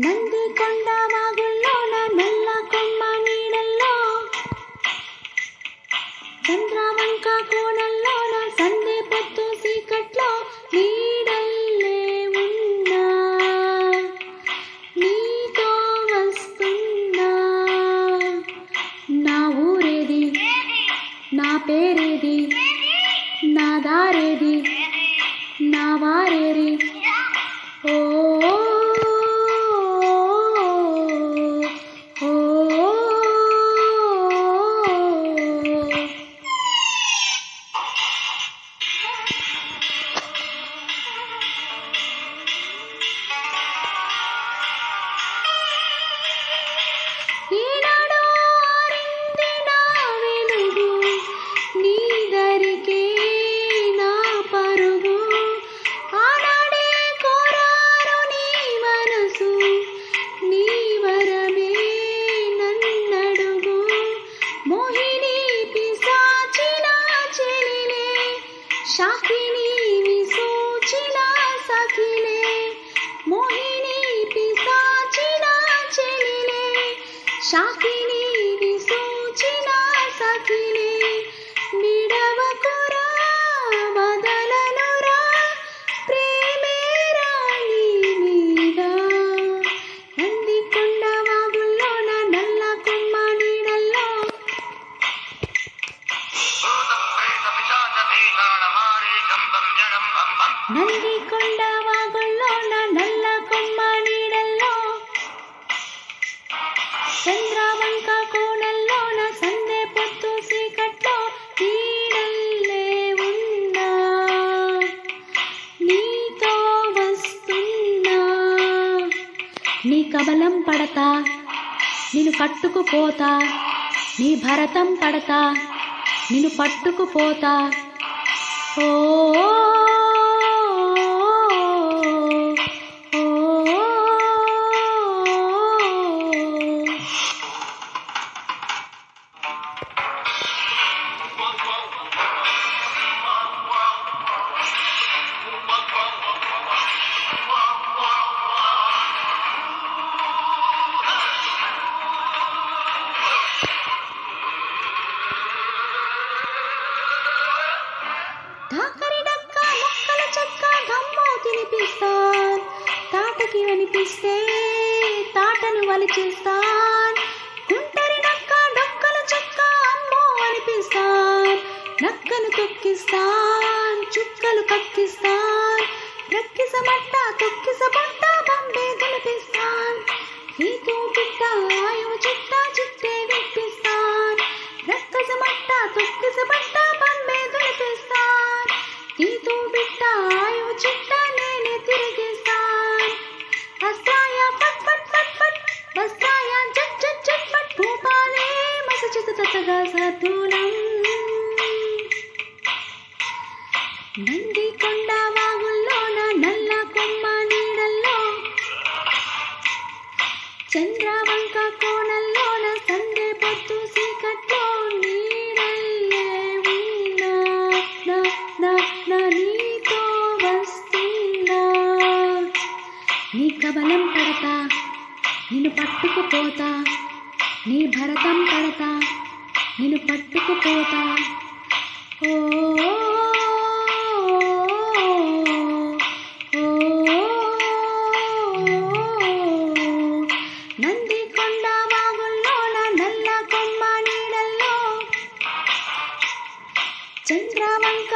నందికొండ వాగుల్లోన నల్ల కొమ్మ నీడల్లో, చంద్రవంక కోణల్లోన సందే పొత్తు సీకట్లో నీడల్లే ఉన్నా, నీతో వస్తున్నా. నా ఊరేది, నా పేరేది, నా దారేది, నా వారేరి. ఓ ఈనాడు ఆరింది నా వెలుగు, నీ దరికే నా పరుగు. ఆనాడే కోరారు నీ మనసు, నీ వరమే నన్నడుగు. మోహిని పిశాచిన చెలిలే, శాకిని విసూచిన సఖిలే. మోహిని పిశాచిన చెలిలే, శాకిని విసూచిన సఖిలే. విడవకురా వదలనురా ప్రేమే రాణి మీద. నందికొండ వాగుల్లోన నల్ల కొమ్మ నీడల్లో, నందికొండ వాగుల్లోన నల్ల కొమ్మ నీడల్లో, చంద్రవంక కోణల్లోన సందే పొత్తు సీకట్లో నీడల్లే ఉన్నా, నీతో వస్తున్నా. నీ కబలం పడతా, నిన్ను కట్టుకుపోతా, నీ భరతం పడతా, నిన్ను పట్టుకుపోతా. ఓ తాకరి డక్క ముక్కల చెక్క గమ్ము తినిపిస్తాన్, తాటకి అనిపిస్తే తాటను వలిచేస్తాన్. గుంటరి నక్క డొక్కల చెక్క అమ్మో అనిపిస్తాన్, నక్కను తొక్కిస్తాన్, చుక్కలు కక్కిస్తాన్. రక్కిసమట్ట తొక్కిసబొట్ట బొంబే దులిపిస్తాన్, నీతో పిట్ట ఆయువు చిట్ట చిట్టే విప్పిస్తాన్. రక్కసమట్ట తొక్కిసబట్ట బొంబే దులిపిస్తాన్, నీతో బిట్ట ఆయువు చిట్ట నేనే తిరిగిస్తాన్. వస్తాయ పట్ పట్ పట్ పట్, వస్తాయ జట్ జట్ జట్ పట్. భూపాలే మసచిత తతగా సతులం. నందికొండ వాగుల్లోన నల్ల కొమ్మ నీడల్లో, చంద్రవంక కోణల్లోన సందే పొత్తు సీకట్లో నీడల్లే ఉన్నా, నా నా నా నీతో వస్తున్నా. నీ కబలం పడతా, నిన్ను పట్టుకుపోతా, నీ భరతం పడతా, నిన్ను పట్టుకుపోతా. ఓ నందికొండ వాగుల్లోన నల్ల కొమ్మ నీడల్లో, చంద్రవంక